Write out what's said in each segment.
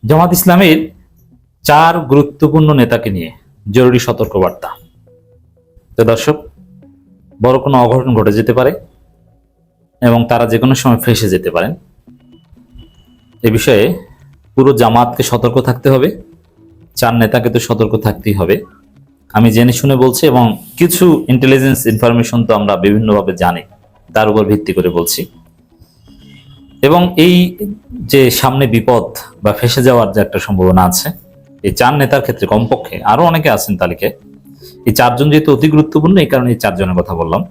জামাত ইসলামের 4 গুরুত্বপূর্ণ নেতাকে নিয়ে জরুরি সতর্কবার্তা। তো দর্শক, বড় কোনো অঘটন ঘটে যেতে পারে এবং তারা যে কোনো সময় ফেঁসে যেতে পারেন। এ বিষয়ে পুরো জামাতকে সতর্ক থাকতে হবে, 4 নেতাকে তো সতর্ক থাকতেই হবে। আমি জেনে শুনে বলছি এবং কিছু ইন্টেলিজেন্স ইনফরমেশন তো আমরা বিভিন্নভাবে জানি, তার উপর ভিত্তি করে বলছি। এবং এই যে সামনে বিপদ বা ফেঁসে যাওয়ার যে একটা সম্ভাবনা আছে, এই 4 নেতার ক্ষেত্রে কমপক্ষে আরো অনেকে আছেন তালিকায়, এই 4 জন যেহেতু অতি গুরুত্বপূর্ণ, এই কারণে এই 4 জনের কথা বললাম।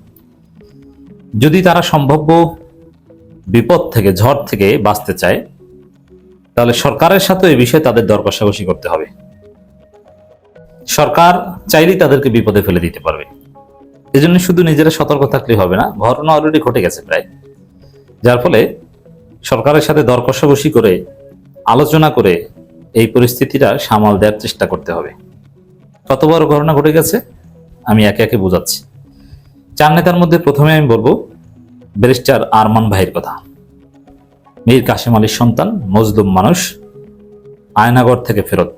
যদি তারা সম্ভাব্য বিপদ থেকে, ঝড় থেকে বাঁচতে চায়, তাহলে সরকারের সাথে এই বিষয়ে তাদের দর কষাকষি করতে হবে। সরকার চাইলেই তাদেরকে বিপদে ফেলে দিতে পারবে। এজন্য শুধু নিজেরা সতর্ক থাকলে হবে না, ঘটনা অলরেডি ঘটে গেছে প্রায়, যার ফলে সরকারের সাথে দর কষাকষি করে, আলোচনা করে এই পরিস্থিতিটা সামাল দেওয়ার চেষ্টা করতে হবে। কত বড় ঘটনা ঘটে গেছে আমি একে একে বোঝাচ্ছি। 4 নেতার মধ্যে প্রথমে আমি বলবো ব্যারিস্টার আরমান ভাইয়ের কথা। মীর কাসেম আলীর সন্তান, মজলুম মানুষ, আয়নাগর থেকে ফেরত,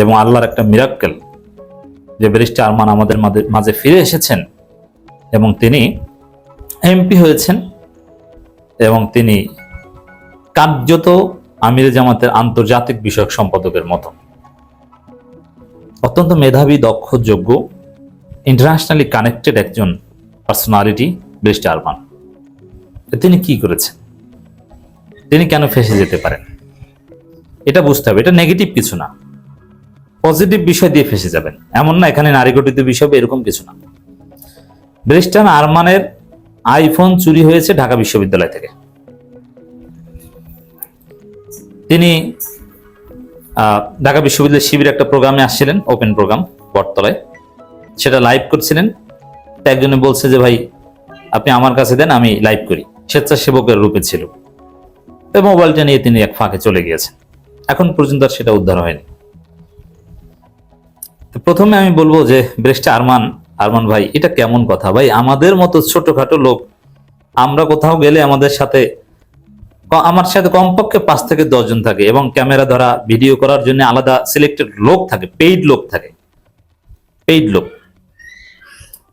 এবং আল্লাহর একটা মিরাক্কেল যে ব্যারিস্টার আরমান আমাদের মাঝে ফিরে এসেছেন এবং তিনি এমপি হয়েছেন এবং তিনি কার্যত আমিরে জামাতের আন্তর্জাতিক বিষয়ক সম্পাদকের মতো অত্যন্ত মেধাবী, দক্ষ, যোগ্য, ইন্টারন্যাশনালি কানেক্টেড একজন পার্সোনালিটি ব্যারিস্টার আরমান। তিনি কি করেছেন, তিনি কেন ফেঁসে যেতে পারেন, এটা বুঝতে হবে। এটা নেগেটিভ কিছু না, পজিটিভ বিষয় দিয়ে ফেঁসে যাবেন এমন না, এখানে নারী গঠিত বিষয় এরকম কিছু না। ব্যারিস্টার আরমানের আইফোন চুরি হয়েছে ঢাকা বিশ্ববিদ্যালয় থেকে। তিনি ঢাকা বিশ্ববিদ্যালয় শিবির একটা প্রোগ্রামে আসছিলেন, ওপেন প্রোগ্রাম বটতলায়, সেটা লাইভ করছিলেন। একজনে বলছে যে ভাই আপনি আমার কাছে দেন, আমি লাইভ করি, স্বেচ্ছাসেবকের রূপে ছিল। মোবাইলটা নিয়ে তিনি এক ফাঁকে চলে গিয়েছেন, এখন পর্যন্ত আর সেটা উদ্ধার হয়নি। প্রথমে আমি বলবো যে ব্যারিস্টার আরমান ভাই, এটা কেমন কথা ভাই? আমাদের মতো ছোটখাটো লোক, আমরা কোথাও গেলে আমার সাথে কমপক্ষে 5 থেকে 10 জন থাকে এবং ক্যামেরা ধরা, ভিডিও করার জন্য আলাদা সিলেক্টেড লোক থাকে, পেইড লোক থাকে, পেইড লোক,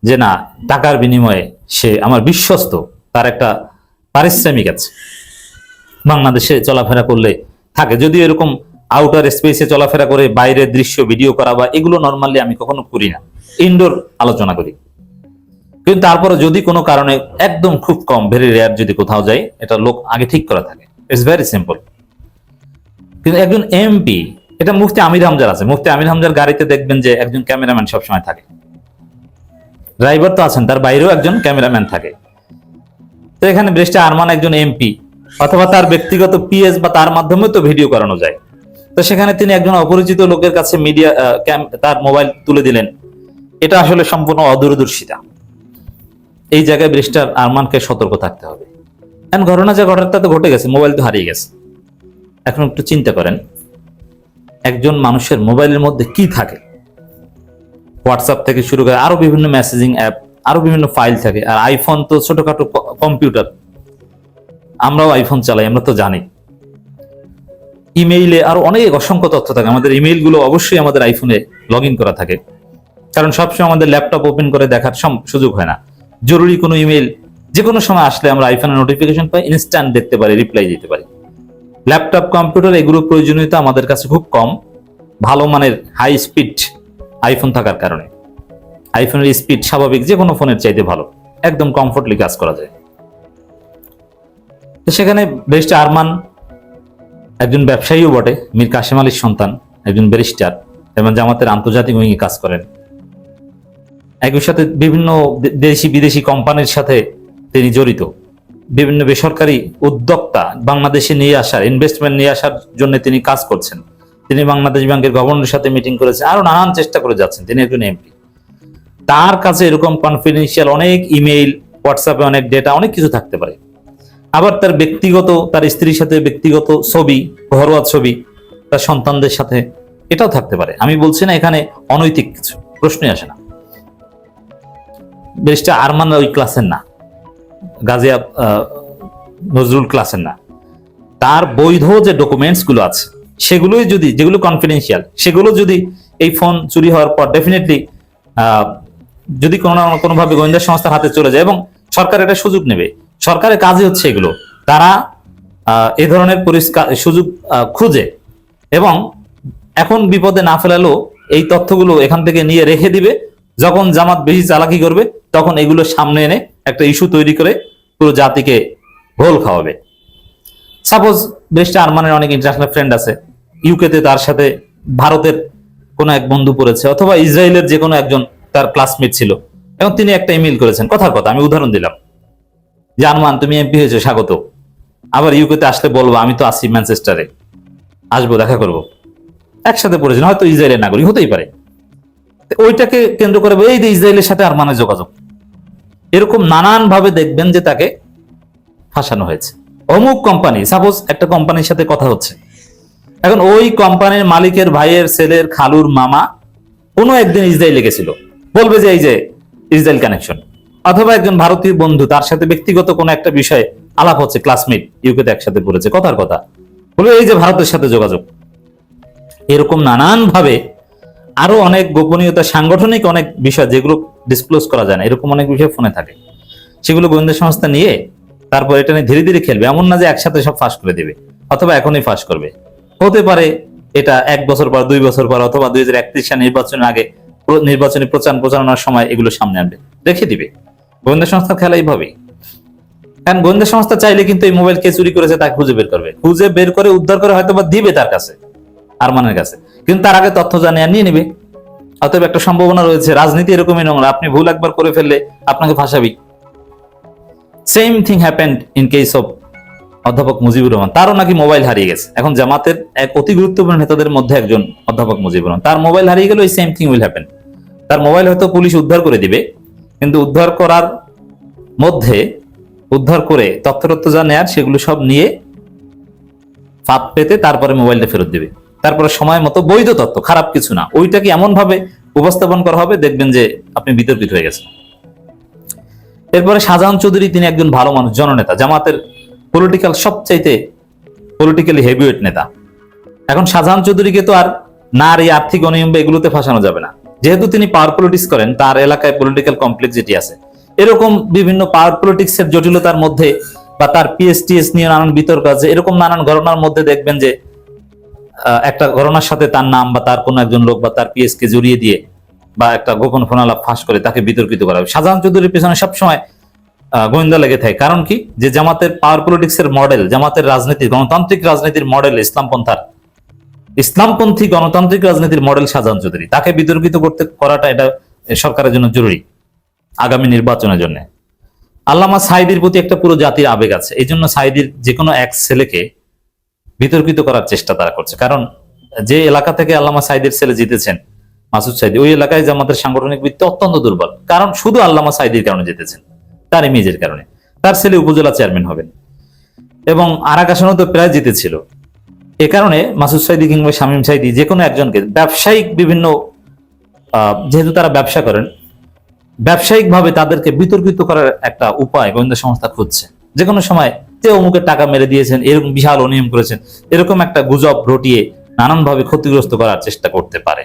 যে না টাকার বিনিময়ে সে আমার বিশ্বস্ত, তার একটা পারিশ্রমিক আছে। বাংলাদেশে চলাফেরা করলে থাকে, যদিও এরকম আউটার স্পেসে চলাফেরা করে বাইরের দৃশ্য ভিডিও করা বা এগুলো নর্মালি আমি কখনো করি না, ইনডোর আলোচনা করি। কিন্তু তারপরে যদি কোনো কারণে একদম খুব কম, ভেরি রেয়ার যদি কোথাও যাই, এটা লোক আগে ঠিক করা থাকে, ইটস ভেরি সিম্পল। কিন্তু একজন এমপি, এটা মুফতি আমির হামজার আছে, মুফতি আমির হামজার গাড়িতে দেখবেন যে একজন ক্যামেরাম্যান সবসময় থাকে, ড্রাইভার তো আছেন, তার বাইরেও একজন ক্যামেরাম্যান থাকে। তো এখানে ব্যারিস্টার আরমান একজন এমপি, অথবা তার ব্যক্তিগত পিএস বা তার মাধ্যমে তো ভিডিও করানো যায়। তো সেখানে তিনি একজন অপরিচিত লোকের কাছে মিডিয়া তার মোবাইল তুলে দিলেন, এটা আসলে সম্পূর্ণ অদূরদর্শিতা। এই জায়গায় ব্যারিস্টার আরমানকে সতর্ক থাকতে হবে। এখন ঘটনা যা ঘটার তা তো ঘটে গেছে, মোবাইল তো হারিয়ে গেছে। এখন একটু চিন্তা করেন, একজন মানুষের মোবাইলের মধ্যে কি থাকে? হোয়াটসঅ্যাপ থেকে শুরু করে আরো বিভিন্ন মেসেজিং অ্যাপ, আরো বিভিন্ন ফাইল থাকে। আর আইফোন তো ছোটখাটো কম্পিউটার, আমরাও আইফোন চালাই, আমরা তো জানি। ইমেইলে আরো অনেক অসংখ্য তথ্য থাকে, আমাদের ইমেইল গুলো অবশ্যই আমাদের আইফোনে লগ ইন করা থাকে, কারণ সবসময় আমাদের ল্যাপটপ ওপেন করে দেখার সুযোগ হয় না। জরুরি কোনো ইমেইল যে কোনো সময় আসলে আমরা আইফোনে নোটিফিকেশন পাই, ইনস্ট্যান্ট দেখতে পারি, রিপ্লাই দিতে পারি। ল্যাপটপ, কম্পিউটার এগুলোর প্রয়োজনীয়তা আমাদের কাছে খুব কম, ভালো মানের হাই স্পিড আইফোন থাকার কারণে। আইফোনের স্পিড স্বাভাবিক যে কোনো ফোনের চাইতে ভালো, একদম কমফোর্টলি কাজ করা যায়। সেখানে ব্যারিস্টার আরমান একজন ব্যবসায়ীও বটে, মীর কাসেম আলীর সন্তান, একজন ব্যারিস্টার এবং জামাতের আন্তর্জাতিক উইংয়ে কাজ করেন। একই সাথে বিভিন্ন দেশি বিদেশি কোম্পানির সাথে তিনি জড়িত, বিভিন্ন বেসরকারি উদ্যোক্তা বাংলাদেশে নিয়ে আসার, ইনভেস্টমেন্ট নিয়ে আসার জন্য তিনি কাজ করছেন। তিনি বাংলাদেশ ব্যাংকের গভর্নরের সাথে মিটিং করেছেন, আরো নানান চেষ্টা করে যাচ্ছেন। তিনি একজন এমপি, তার কাছে এরকম কনফিডেন্সিয়াল অনেক ইমেইল, হোয়াটসঅ্যাপে অনেক ডেটা, অনেক কিছু থাকতে পারে। আবার তার ব্যক্তিগত, তার স্ত্রীর সাথে ব্যক্তিগত ছবি, ঘরোয়া ছবি, তার সন্তানদের সাথে, এটাও থাকতে পারে। আমি বলছি না এখানে অনৈতিক কিছু, প্রশ্নই আসে না। ব্যারিস্টার আরমান ওই ক্লাসের না, গাজিয়া নজরুল ক্লাসের না। তার বৈধ যে ডকুমেন্টস গুলো আছে, সেগুলোই যদি, যেগুলো কনফিডেন্সিয়াল, সেগুলো যদি এই ফোন চুরি হওয়ার পর ডেফিনেটলি যদি কোনো না কোনোভাবে গোয়েন্দা সংস্থার হাতে চলে যায়, এবং সরকার এটা সুযোগ নেবে, সরকারের কাজই হচ্ছে এগুলো, তারা এ ধরনের সুযোগ খুঁজে এবং এখন বিপদে না ফেলালেও এই তথ্যগুলো এখান থেকে নিয়ে রেখে দিবে, যখন জামাত বেশি চালাকি করবে তখন এগুলো সামনে এনে একটা ইস্যু তৈরি করে পুরো জাতিকে ঘোল খাওয়াবে। সাপোজ ব্যারিস্টার আরমানের অনেক ইন্টারন্যাশনাল ফ্রেন্ড আছে, ইউকেতে তার সাথে ভারতের কোনো এক বন্ধু পড়েছে, অথবা ইসরায়েলের যে কোনো একজন তার ক্লাসমেট ছিল, এবং তিনি একটা ইমেল করেছেন, কথার কথা আমি উদাহরণ দিলাম যে আরমান তুমি এমপি হয়েছো, স্বাগত, আবার ইউকেতে আসলে বলবো আমি তো আসি ম্যানচেস্টারে, আসবো, দেখা করবো। একসাথে পড়েছেন, হয়তো ইসরায়েলের নাগরিক হতেই পারে, ওইটাকে কেন্দ্র করে এই যে ইসরায়েলের সাথে আরমানের যোগাযোগ, এরকম নানান ভাবে দেখবেন যে তাকে ফাঁসানো হয়েছে। অমুক কোম্পানি, সাপোজ একটা কোম্পানির সাথে কথা হচ্ছে, এখন ওই কোম্পানির মালিকের ভাইয়ের ছেলের খালুর মামা কোনো একদিন ইসরায়েলে গেছিল, বলবে যে এই যে ইসরায়েল কানেকশন, অথবা একজন ভারতীয় বন্ধু তার সাথে ব্যক্তিগত কোনো একটা বিষয়ে আলাপ হচ্ছে, ক্লাসমেট ইউকেতে একসাথে পড়েছে, কথার কথা, বলবে এই যে ভারতের সাথে যোগাযোগ। এরকম নানান ভাবে আরো অনেক গোপনীয়তা, সাংগঠনিক অনেক বিষয় যেগুলো ডিসক্লোজ করা যায় না, এরকম অনেক বিষয় ফোনে থাকে, সেগুলো গোয়েন্দা সংস্থা নিয়ে তারপর এটা নিয়ে ধীরে ধীরে খেলবে। এমন না যে একসাথে সব ফাঁস করে দেবে অথবা এখনই ফাঁস করবে, হতে পারে এটা 1 বছর পর, 2 বছর পর, অথবা 2031 সাল নির্বাচনের আগে, নির্বাচনী প্রচারণার সময় এগুলো সামনে আনবে, রেখে দিবে। গোয়েন্দা সংস্থার খেলা এইভাবেই। কারণ গোয়েন্দা সংস্থা চাইলে কিন্তু এই মোবাইল কে চুরি করেছে তাকে খুঁজে বের করবে, খুঁজে বের করে উদ্ধার করে হয়তো বা দিবে তার কাছে, আরমানের কাছে, কিন্তু তার আগে তথ্য জানিয়ে নিয়ে নিবে। অতএব একটা সম্ভাবনা রয়েছে, রাজনীতি এরকমই নোংরা, আপনি ভুল একবার করে ফেললে আপনাকে ফাঁসাবি। Same thing happened in case of অধ্যাপক মুজিবুর রহমান, তারও নাকি মোবাইল হারিয়ে গেছে। এখন জামাতের এক অতি গুরুত্বপূর্ণ নেতাদের মধ্যে একজন অধ্যাপক মুজিবুর রহমান, তার মোবাইল হারিয়ে গেল, এই সেম থিং উইল হ্যাপেন। তার মোবাইল হয়তো পুলিশ উদ্ধার করে দিবে, কিন্তু উদ্ধার করার মধ্যে উদ্ধার করে তথ্য যা নেয়ার সেগুলো সব নিয়ে ফাঁদ পেতে তারপরে মোবাইলটা ফেরত দিবে, তারপরে সময় মতো বৈধ তথ্য, খারাপ কিছু না, ওইটাকে এমন ভাবে উপস্থাপন করা হবে দেখবেন যে আপনি বিতর্কিত হয়ে গেছেন। এরপরে শাহজাহান চৌধুরী, তিনি একজন ভালো মানুষ, জননেতা, জামাতের সবচাইতে পলিটিক্যালি হেভিওয়েট নেতা। এখন শাহজাহান চৌধুরীকে তো আর নারী, আর্থিক অনিয়ম এগুলোতে ফাঁসানো যাবে না, যেহেতু তিনি পাওয়ার পলিটিক্স করেন, তার এলাকায় পলিটিক্যাল কমপ্লেক্সিটি আছে, এরকম বিভিন্ন পাওয়ার পলিটিক্স এর জটিলতার মধ্যে বা তার পিএসটিএস নিয়ে নানান বিতর্ক আছে, এরকম নানান ঘটনার মধ্যে দেখবেন যে একটা ঘটনার সাথে তার নাম বা তার কোনো একজন লোক বা তার পিএস কে জড়িয়ে দিয়ে বা একটা গোপন ফোনালাপ ফাঁস করে তাকে বিতর্কিত করা হবে। শাহজাহান চৌধুরীর পেছনে সবসময় গোয়েন্দা লেগে থাকে, কারণ কি, যে জামাতের পাওয়ার পলিটিক্স এর মডেল, জামাতের রাজনীতি, গণতান্ত্রিক রাজনীতির মডেল, ইসলামপন্থী গণতান্ত্রিক রাজনীতির মডেল শাহজাহান চৌধুরী, তাকে বিতর্কিত করাটা এটা সরকারের জন্য জরুরি আগামী নির্বাচনের জন্য। আল্লামা সাঈদীর প্রতি একটা পুরো জাতির আবেগ আছে, এই জন্য সাঈদীর যে কোনো এক ছেলেকে বিতর্কিত করার চেষ্টা তারা করছে, কারণ যে এলাকা থেকে আল্লামা সাঈদীর ছেলে জিতেছেন, মাসুদ সাঈদী, ওই এলাকায় জামাতের সাংগঠনিক ভিত্তি অত্যন্ত দুর্বল, কারণ শুধু আল্লামা সাঈদীর কারণে জিতেছেন, তার ইমেজের কারণে। তার ছেলে উপজেলা চেয়ারম্যান হবেন এবং আরাক আসনও তো প্রায় জিতেছিল। এ কারণে মাসুদ সাঈদী কিংবা শামীম সাঈদী যে কোনো একজনকে ব্যবসায়িক বিভিন্ন, যেহেতু তারা ব্যবসা করেন, ব্যবসায়িকভাবে তাদেরকে বিতর্কিত করার একটা উপায় গোয়েন্দা সংস্থা খুঁজছে। যে কোনো সময় যে অমুকের টাকা মেরে দিয়েছেন, এরকম বিশাল অনিয়ম করেছেন, এরকম একটা গুজব রটিয়ে নানানভাবে ক্ষতিগ্রস্ত করার চেষ্টা করতে পারে।